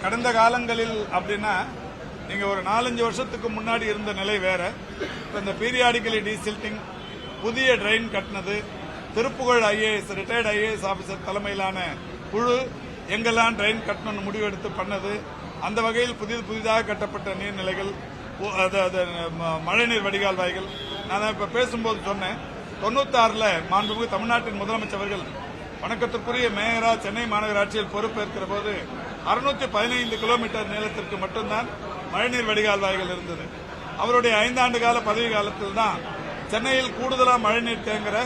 கடந்த காலங்களில் அப்படின்னா நீங்க ஒரு 4-5 வருஷத்துக்கு முன்னாடி இருந்த நிலை வேற. இந்த பீரியாடிக்கலி டீசில்டிங், புதிய ட்ரெயின் கட்டினது, Thiruppugazh IAS retired IAS officer தலைமையிலான குழு எங்கெல்லாம் ட்ரெயின் கட்டணும்னு முடிவெடுத்து பண்ணது, அந்த வகையில் புதிதாக கட்டப்பட்ட நீர்நிலைகள், மழைநீர் வடிகால் வாய்கள். நான் இப்ப பேசும்போது சொன்னேன், 96ல் மாண்புமிகு தமிழ்நாட்டின் முதலமைச்சர்கள் வணக்கத்திற்குரிய மேயரா சென்னை மாநகராட்சியில் பொறுப்பேற்கிற போது 615 கிலோமீட்டர் நீளத்திற்கு மட்டும்தான் மழைநீர் வடிகால் வாய்கள் இருந்தது. அவருடைய 5 ஆண்டு கால பதவி காலத்தில் தான் சென்னையில் கூடுதலா மழைநீர் தேங்குற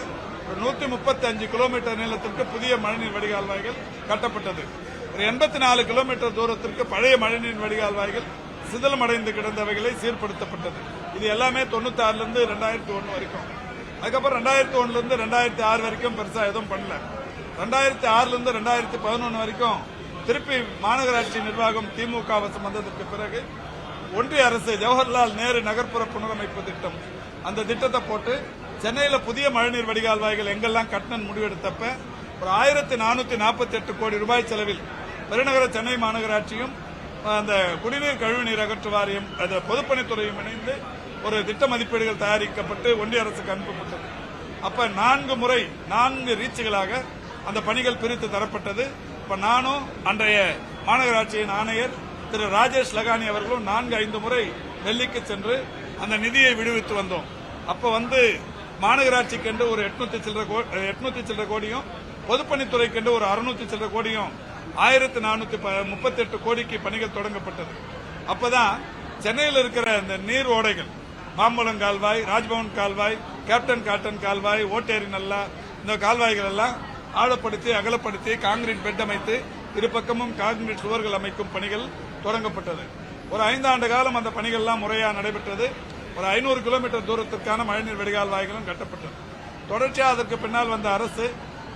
135 கிலோமீட்டர் நீளத்திற்கு புதிய மழைநீர் வடிகால் வாய்கள் கட்டப்பட்டது. ஒரு 84 கிலோமீட்டர் தூரத்திற்கு பழைய மழைநீர் வடிகால் வாய்கள் சிதலமடைந்து கிடந்தவைகளை சீர்படுத்தப்பட்டது. இது எல்லாமே 96லிருந்து 2001 வரைக்கும். அதுக்கப்புறம் 2001லிருந்து 2006 வரைக்கும் பெருசா எதுவும் பண்ணல. 2006லிருந்து 2011 வரைக்கும் திருப்பி மாநகராட்சி நிர்வாகம் திமுக வசம் வந்ததற்கு பிறகு ஒன்றிய அரசு ஜவஹர்லால் நேரு நகர்ப்புற புனரமைப்பு திட்டம், அந்த திட்டத்தை போட்டு சென்னையில புதிய மழைநீர் வடிகால் வாய்கள் எங்கெல்லாம் கட்டணம் முடிவெடுத்தப்ப ஒரு 1448 கோடி ரூபாய் செலவில் பெருநகர சென்னை மாநகராட்சியும் அந்த குடிநீர் கழிவுநீர் அகற்று வாரியம், பொதுப்பணித்துறையும் இணைந்து ஒரு திட்ட மதிப்பீடுகள் தயாரிக்கப்பட்டு ஒன்றிய அரசுக்கு அனுப்பப்பட்டது. அப்ப 4 முறை 4 ரீச்சுகளாக அந்த பணிகள் பிரித்து தரப்பட்டது. இப்ப நானும் அன்றைய மாநகராட்சியின் ஆணையர் திரு ராஜேஷ் லகானி அவர்களும் 4-5 முறை டெல்லிக்கு சென்று அந்த நிதியை விடுவித்து வந்தோம். அப்ப மாநகராட்சிக்கு என்று ஒரு 800 சில்லற கோடியும், பொதுப்பணித்துறைக்கு என்று ஒரு 600 சில்லற கோடியும், 1438 கோடிக்கு பணிகள் தொடங்கப்பட்டது. அப்பதான் சென்னையில் இருக்கிற இந்த நீர் ஓடைகள், மாம்பழம் கால்வாய், ராஜ்பவன் கால்வாய், கேப்டன் காட்டன் கால்வாய், ஓட்டேரி நல்லா, இந்த கால்வாய்கள் எல்லாம் ஆழப்படுத்தி அகலப்படுத்தி கான்கிரீட் பெட் அமைத்து இரு பக்கமும் கான்கிரீட் சுவர்கள் அமைக்கும் பணிகள் தொடங்கப்பட்டது. ஒரு 5 ஆண்டு காலம் அந்த பணிகள் எல்லாம் முறையாக நடைபெற்றது. ஒரு 500 கிலோமீட்டர் தூரத்திற்கான மழைநீர் வடிகால் வாய்களும் கட்டப்பட்டது. தொடர்ச்சியாக அதற்கு பின்னால் வந்த அரசு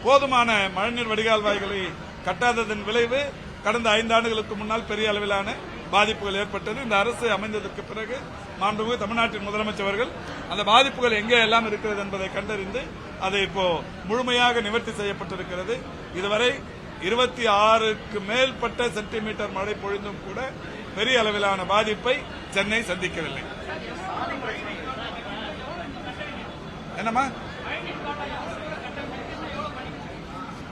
போதுமான மழைநீர் வடிகால் வாய்களை கட்டாததன் விளைவு கடந்த 5 ஆண்டுகளுக்கு முன்னால் பெரிய அளவிலான பாதிப்புகள் ஏற்பட்டது. இந்த அரசு அமைந்ததற்கு பிறகு மாண்புமிகு தமிழ்நாட்டின் முதலமைச்சர்கள் அந்த பாதிப்புகள் எங்கே எல்லாம் இருக்கிறது என்பதை கண்டறிந்து அதை இப்போ முழுமையாக நிவர்த்தி செய்யப்பட்டிருக்கிறது. இதுவரை 26க்கு மேற்பட்ட சென்டிமீட்டர் மழை பொழிந்தும் கூட பெரிய அளவிலான பாதிப்பை சென்னை சந்திக்கவில்லை. என்னமா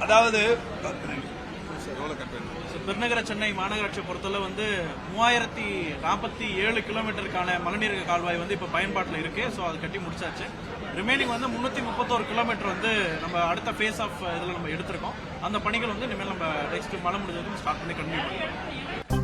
அதாவது பெருநகர சென்னை மாநகராட்சியை பொறுத்தவரை 3047 கிலோமீட்டருக்கான மழைநீர் கால்வாய் இப்ப பயன்பாட்டில் இருக்கு. ஸோ அது கட்டி முடிச்சாச்சு. ரிமைனிங் 331 கிலோமீட்டர் நம்ம அடுத்த ஃபேஸ் ஆஃப் இதுல நம்ம எடுத்திருக்கோம். அந்த பணிகள் இனிமேல் நம்ம நெக்ஸ்ட் மழை முடிஞ்சதுக்கு ஸ்டார்ட் பண்ணி கண்டினியூ பண்ணுவோம்.